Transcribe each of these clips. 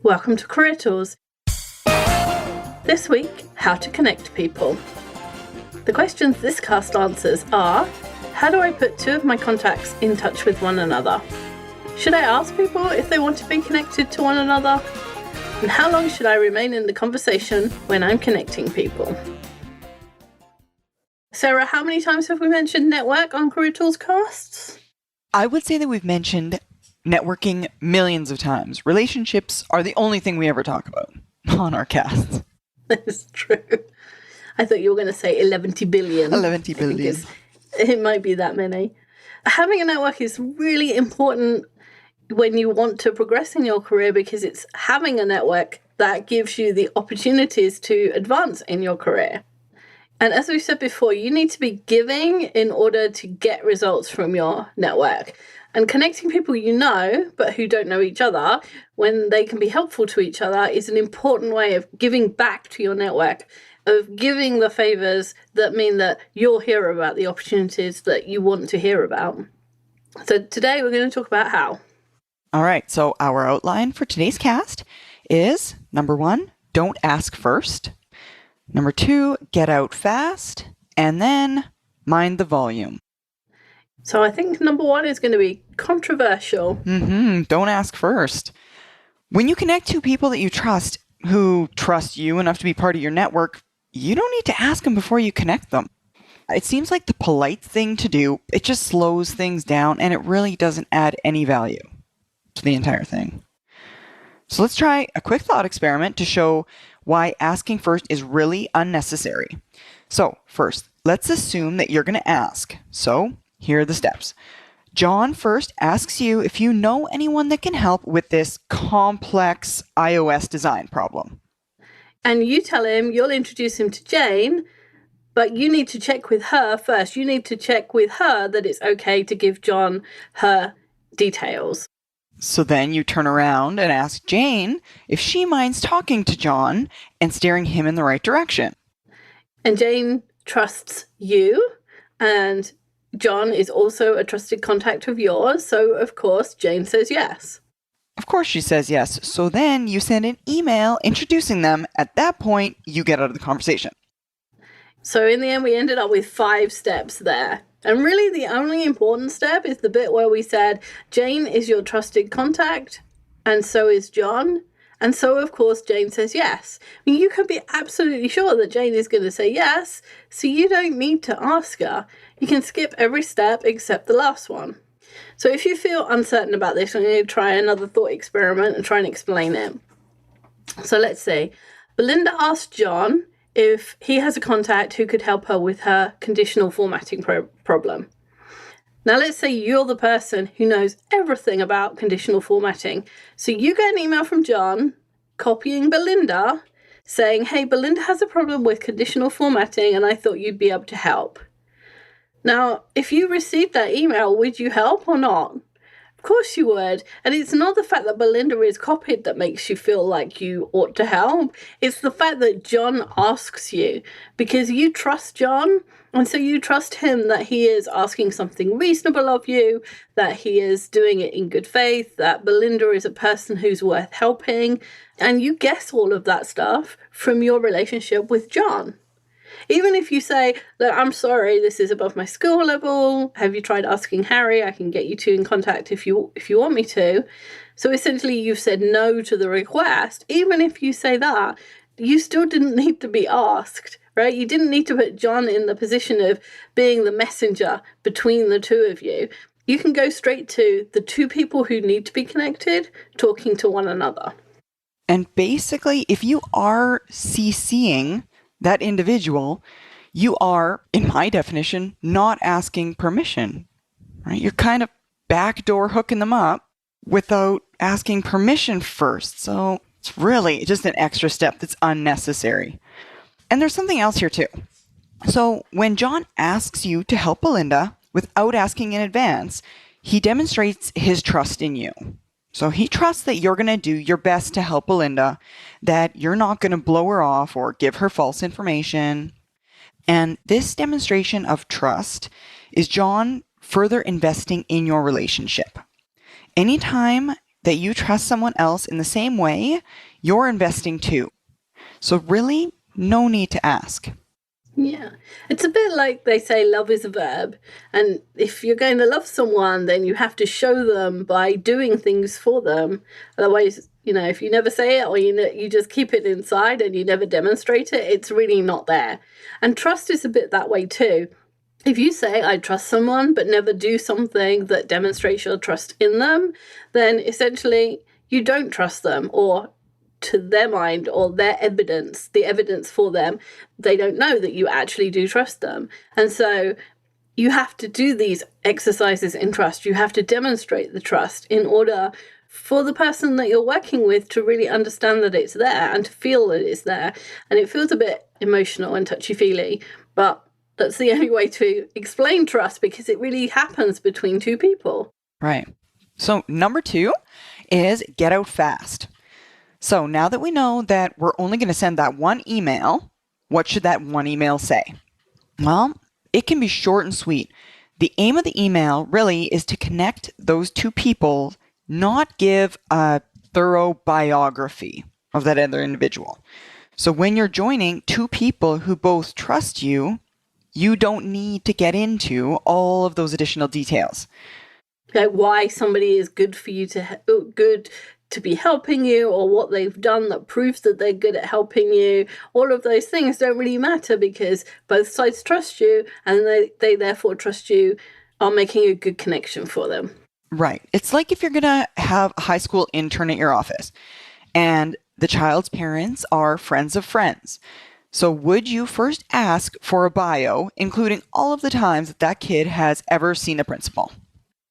Welcome to Career Tools. This week, how to connect people. The questions this cast answers are: how do I put two of my contacts in touch with one another? Should I ask people if they want to be connected to one another? And how long should I remain in the conversation when I'm connecting people? Sarah, how many times have we mentioned network on Career Tools casts? I would say that we've mentioned networking millions of times. Relationships are the only thing we ever talk about on our casts. That's true. I thought you were going to say 11 billion. 11 billion. It might be that many. Having a network is really important when you want to progress in your career, because it's having a network that gives you the opportunities to advance in your career. And as we said before, you need to be giving in order to get results from your network. And connecting people you know, but who don't know each other, when they can be helpful to each other, is an important way of giving back to your network, of giving the favors that mean that you'll hear about the opportunities that you want to hear about. So today we're going to talk about how. All right, so our outline for today's cast is, number 1, don't ask first. Number 2, get out fast. And then mind the volume. So I think number 1 is going to be controversial. Don't ask first. When you connect two people that you trust, who trust you enough to be part of your network, you don't need to ask them before you connect them. It seems like the polite thing to do. It just slows things down, and it really doesn't add any value to the entire thing. So let's try a quick thought experiment to show why asking first is really unnecessary. So first, let's assume that you're going to ask. So here are the steps. John first asks you if you know anyone that can help with this complex iOS design problem. And you tell him you'll introduce him to Jane, but you need to check with her first. You need to check with her that it's okay to give John her details. So then you turn around and ask Jane if she minds talking to John and steering him in the right direction. And Jane trusts you, and John is also a trusted contact of yours, so of course Jane says yes. Of course she says yes. So then you send an email introducing them. At that point, you get out of the conversation. So in the end, we ended up with 5 steps there. And really the only important step is the bit where we said Jane is your trusted contact, and so is John. And so, of course, Jane says yes. I mean, you can be absolutely sure that Jane is going to say yes, so you don't need to ask her. You can skip every step except the last one. So if you feel uncertain about this, I'm going to try another thought experiment and try and explain it. So let's see. Belinda asked John if he has a contact who could help her with her conditional formatting problem. Now let's say you're the person who knows everything about conditional formatting. So you get an email from John copying Belinda saying, hey, Belinda has a problem with conditional formatting and I thought you'd be able to help. Now, if you received that email, would you help or not? Of course you would. And it's not the fact that Belinda is copied that makes you feel like you ought to help. It's the fact that John asks you, because you trust John. And so you trust him that he is asking something reasonable of you, that he is doing it in good faith, that Belinda is a person who's worth helping. And you guess all of that stuff from your relationship with John. Even if you say, look, I'm sorry, this is above my skill level. Have you tried asking Harry? I can get you two in contact if you want me to. So essentially you've said no to the request. Even if you say that, you still didn't need to be asked, right? You didn't need to put John in the position of being the messenger between the two of you. You can go straight to the two people who need to be connected, talking to one another. And basically, if you are CCing that individual, you are, in my definition, not asking permission, right? You're kind of backdoor hooking them up without asking permission first. So it's really just an extra step that's unnecessary. And there's something else here too. So when John asks you to help Belinda without asking in advance, he demonstrates his trust in you. So he trusts that you're going to do your best to help Belinda, that you're not going to blow her off or give her false information. And this demonstration of trust is John further investing in your relationship. Anytime that you trust someone else in the same way, you're investing too. So really, no need to ask. Yeah. It's a bit like they say love is a verb. And if you're going to love someone, then you have to show them by doing things for them. Otherwise, if you never say it or you just keep it inside and you never demonstrate it, it's really not there. And trust is a bit that way too. If you say, I trust someone, but never do something that demonstrates your trust in them, then essentially you don't trust them, or to their mind or their evidence, the evidence for them, they don't know that you actually do trust them. And so you have to do these exercises in trust. You have to demonstrate the trust in order for the person that you're working with to really understand that it's there and to feel that it's there. And it feels a bit emotional and touchy-feely, but that's the only way to explain trust, because it really happens between two people. Right. So number 2 is get out fast. So now that we know that we're only going to send that one email, what should that one email say? Well, it can be short and sweet. The aim of the email really is to connect those two people, not give a thorough biography of that other individual. So when you're joining two people who both trust you, you don't need to get into all of those additional details. Like why somebody is good for you good to be helping you, or what they've done that proves that they're good at helping you. All of those things don't really matter, because both sides trust you, and they therefore trust you are making a good connection for them. Right. It's like if you're going to have a high school intern at your office and the child's parents are friends of friends. So would you first ask for a bio, including all of the times that kid has ever seen a principal?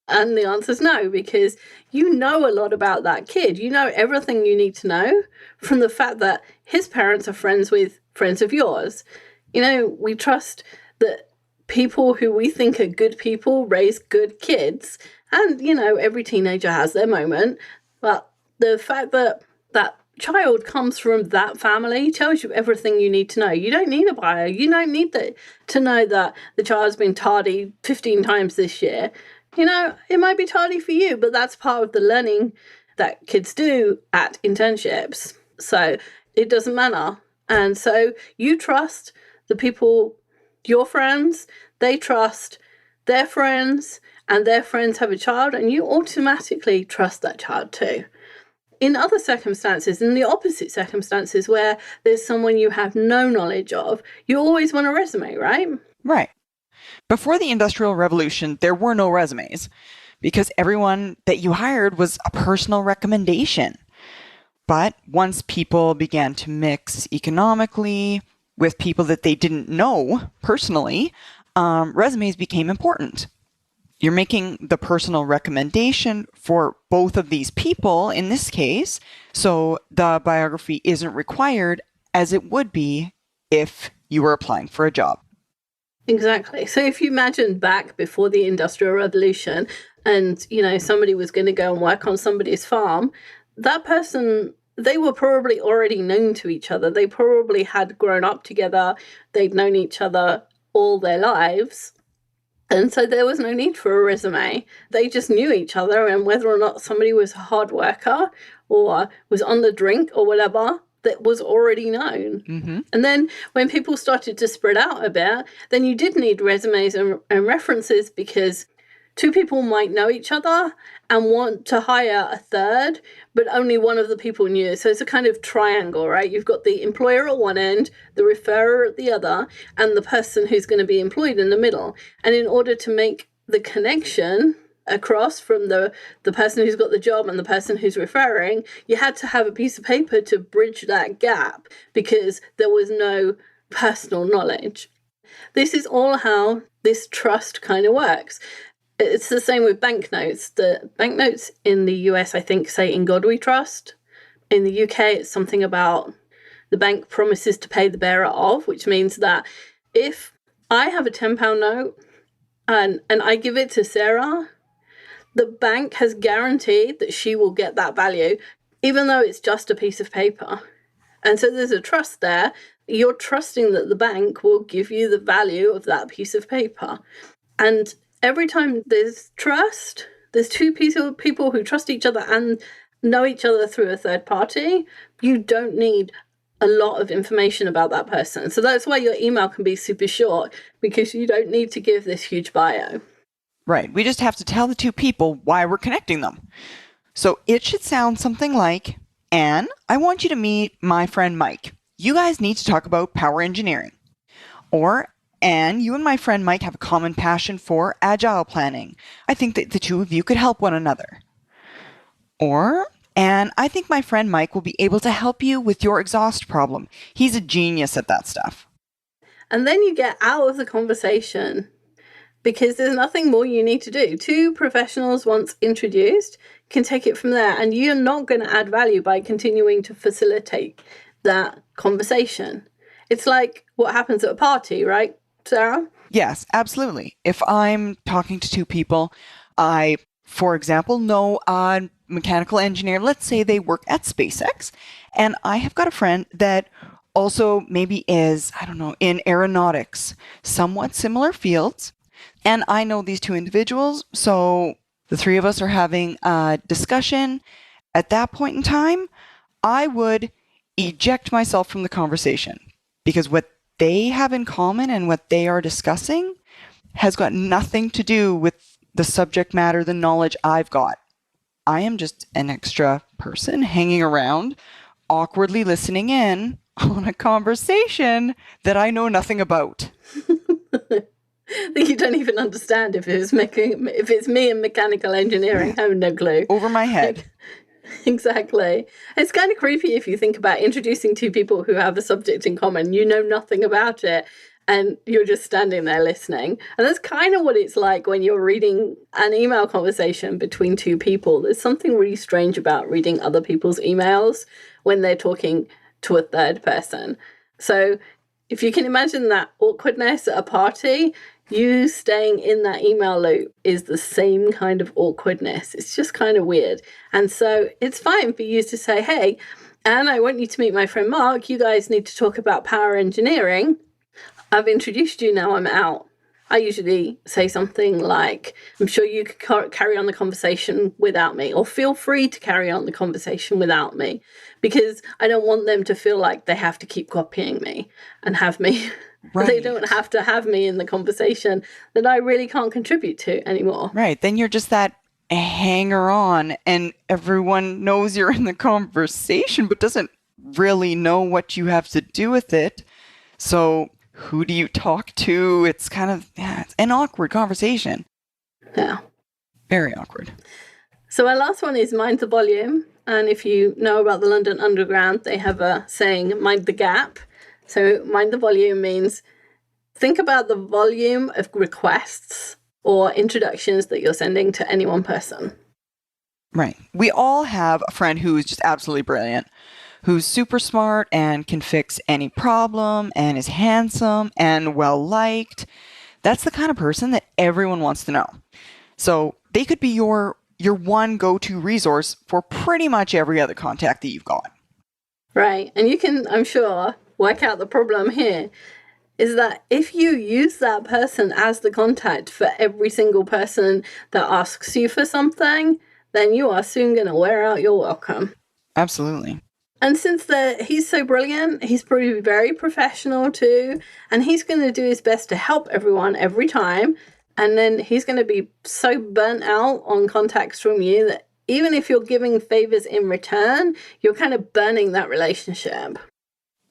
And the answer is no, because you know a lot about that kid. You know everything you need to know from the fact that his parents are friends with friends of yours. We trust that people who we think are good people raise good kids. And, every teenager has their moment. But the fact that that child comes from that family tells you everything you need to know. You don't need a bio. You don't need to know that the child's been tardy 15 times this year. It might be tardy for you, but that's part of the learning that kids do at internships. So it doesn't matter. And so you trust the people, your friends, they trust their friends, and their friends have a child, and you automatically trust that child too. In other circumstances, in the opposite circumstances where there's someone you have no knowledge of, you always want a resume, right? Right. Before the Industrial Revolution, there were no resumes because everyone that you hired was a personal recommendation. But once people began to mix economically with people that they didn't know personally, resumes became important. You're making the personal recommendation for both of these people in this case, so the biography isn't required as it would be if you were applying for a job. Exactly. So if you imagine back before the Industrial Revolution and, somebody was going to go and work on somebody's farm, that person, they were probably already known to each other. They probably had grown up together. They'd known each other all their lives. And so there was no need for a resume. They just knew each other, and whether or not somebody was a hard worker or was on the drink or whatever, that was already known. Mm-hmm. And then when people started to spread out a bit, then you did need resumes and references, because two people might know each other and want to hire a third, but only one of the people knew. So it's a kind of triangle, right? You've got the employer at one end, the referrer at the other, and the person who's going to be employed in the middle. And in order to make the connection across from the person who's got the job and the person who's referring, you had to have a piece of paper to bridge that gap, because there was no personal knowledge. This is all how this trust kind of works. It's the same with banknotes. The banknotes in the US, I think, say "In God We Trust." In the UK, it's something about the bank promises to pay the bearer of, which means that if I have a £10 note and I give it to Sarah, the bank has guaranteed that she will get that value, even though it's just a piece of paper. And so there's a trust there. You're trusting that the bank will give you the value of that piece of paper. And every time there's trust, there's two people who trust each other and know each other through a third party, you don't need a lot of information about that person. So that's why your email can be super short, because you don't need to give this huge bio. Right. We just have to tell the two people why we're connecting them. So it should sound something like, Anne, I want you to meet my friend Mike. You guys need to talk about power engineering. Or, Anne, you and my friend Mike have a common passion for agile planning. I think that the two of you could help one another. Or, Anne, I think my friend Mike will be able to help you with your exhaust problem. He's a genius at that stuff. And then you get out of the conversation, because there's nothing more you need to do. Two professionals, once introduced, can take it from there, and you're not going to add value by continuing to facilitate that conversation. It's like what happens at a party, right, Sarah? Yes, absolutely. If I'm talking to two people, I, for example, know a mechanical engineer. Let's say they work at SpaceX, and I have got a friend that also maybe is, I don't know, in aeronautics, somewhat similar fields. And I know these two individuals, so the three of us are having a discussion. At that point in time, I would eject myself from the conversation, because what they have in common and what they are discussing has got nothing to do with the subject matter, the knowledge I've got. I am just an extra person hanging around, awkwardly listening in on a conversation that I know nothing about. That you don't even understand if it's me and mechanical engineering. I have no clue. Over my head. Exactly. It's kind of creepy if you think about introducing two people who have a subject in common. You know nothing about it, and you're just standing there listening. And that's kind of what it's like when you're reading an email conversation between two people. There's something really strange about reading other people's emails when they're talking to a third person. So if you can imagine that awkwardness at a party, you staying in that email loop is the same kind of awkwardness. It's just kind of weird. And so it's fine for you to say, hey, Anne, I want you to meet my friend Mark. You guys need to talk about power engineering. I've introduced you, now I'm out. I usually say something like, I'm sure you could carry on the conversation without me, or feel free to carry on the conversation without me, because I don't want them to feel like they have to keep copying me and have me. Right. They don't have to have me in the conversation that I really can't contribute to anymore. Right. Then you're just that hanger on, and everyone knows you're in the conversation but doesn't really know what you have to do with it. So who do you talk to? It's kind of, it's an awkward conversation. Yeah. Very awkward. So our last one is mind the volume. And if you know about the London Underground, they have a saying, mind the gap. So mind the volume means think about the volume of requests or introductions that you're sending to any one person. Right. We all have a friend who is just absolutely brilliant, who's super smart and can fix any problem and is handsome and well-liked. That's the kind of person that everyone wants to know. So they could be your one go-to resource for pretty much every other contact that you've got. Right. And you can, I'm sure, work out the problem here is that if you use that person as the contact for every single person that asks you for something, then you are soon going to wear out your welcome. Absolutely. And since he's so brilliant, he's probably very professional too, and he's going to do his best to help everyone every time. And then he's going to be so burnt out on contacts from you that even if you're giving favors in return, you're kind of burning that relationship.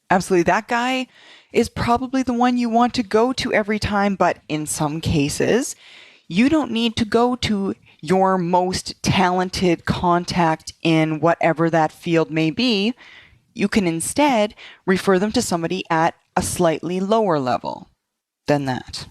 Absolutely. That guy is probably the one you want to go to every time, but in some cases, you don't need to go to your most talented contact in whatever that field may be. You can instead refer them to somebody at a slightly lower level than that.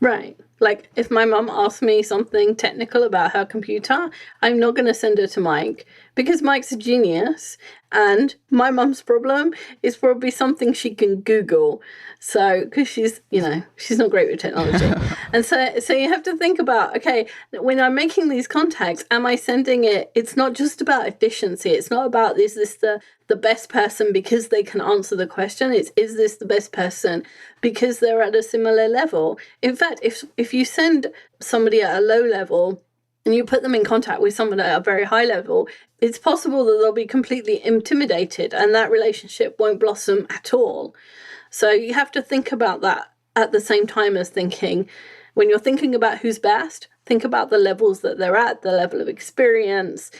Right. Like if my mum asks me something technical about her computer, I'm not going to send her to Mike because Mike's a genius and my mum's problem is probably something she can Google. So, because she's not great with technology. And so you have to think about, okay, when I'm making these contacts, am I sending it? It's not just about efficiency. It's not about, is this the best person because they can answer the question? It's, is this the best person because they're at a similar level? In fact, if you send somebody at a low level and you put them in contact with someone at a very high level, it's possible that they'll be completely intimidated and that relationship won't blossom at all. So you have to think about that at the same time as thinking, when you're thinking about who's best, think about the levels that they're at, the level of experience,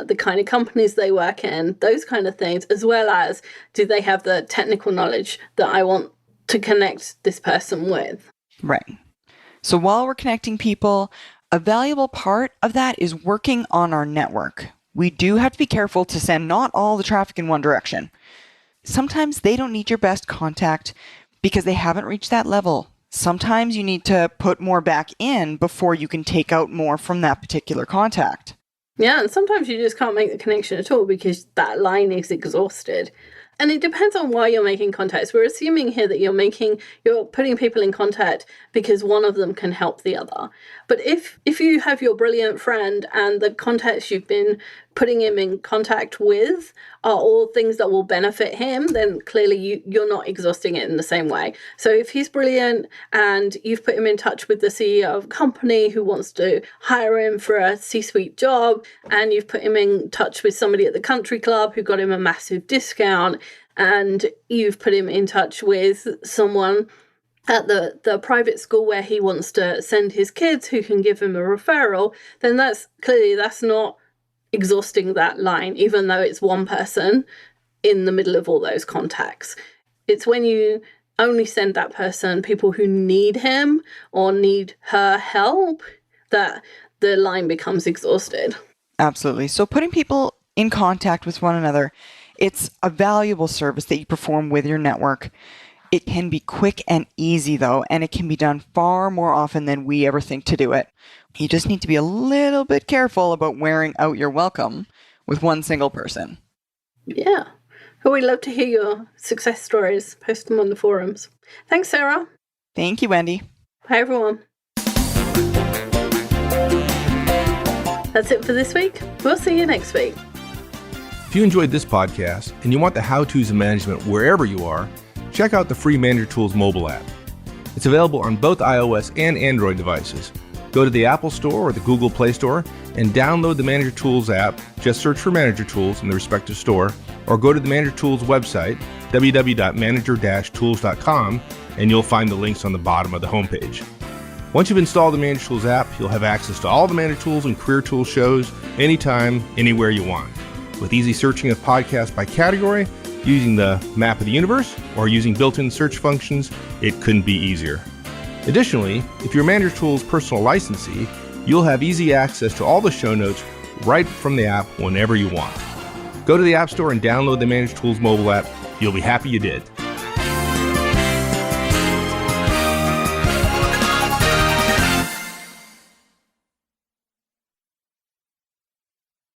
the kind of companies they work in, those kind of things, as well as do they have the technical knowledge that I want to connect this person with. Right. So while we're connecting people, a valuable part of that is working on our network. We do have to be careful to send not all the traffic in one direction. Sometimes they don't need your best contact because they haven't reached that level. Sometimes you need to put more back in before you can take out more from that particular contact. Yeah, and sometimes you just can't make the connection at all because that line is exhausted. And it depends on why you're making contacts. We're assuming here that you're putting people in contact because one of them can help the other. But if you have your brilliant friend and the contacts you've been putting him in contact with are all things that will benefit him, then clearly you're not exhausting it in the same way. So if he's brilliant and you've put him in touch with the CEO of a company who wants to hire him for a C-suite job, and you've put him in touch with somebody at the country club who got him a massive discount, and you've put him in touch with someone at the private school where he wants to send his kids who can give him a referral, then that's not exhausting that line, even though it's one person in the middle of all those contacts. It's when you only send that person people who need him or need her help that the line becomes exhausted. Absolutely. So putting people in contact with one another, it's a valuable service that you perform with your network. It can be quick and easy, though, and it can be done far more often than we ever think to do it. You just need to be a little bit careful about wearing out your welcome with one single person. Yeah. Well, we'd love to hear your success stories. Post them on the forums. Thanks, Sarah. Thank you, Wendy. Bye, everyone. That's it for this week. We'll see you next week. If you enjoyed this podcast and you want the how-tos of management wherever you are, check out the free Manager Tools mobile app. It's available on both iOS and Android devices. Go to the Apple Store or the Google Play Store and download the Manager Tools app. Just search for Manager Tools in the respective store, or go to the Manager Tools website, www.manager-tools.com, and you'll find the links on the bottom of the homepage. Once you've installed the Manager Tools app, you'll have access to all the Manager Tools and Career Tools shows anytime, anywhere you want. With easy searching of podcasts by category, using the map of the universe, or using built-in search functions, it couldn't be easier. Additionally, if you're a Manager Tools personal licensee, you'll have easy access to all the show notes right from the app whenever you want. Go to the App Store and download the Manager Tools mobile app. You'll be happy you did.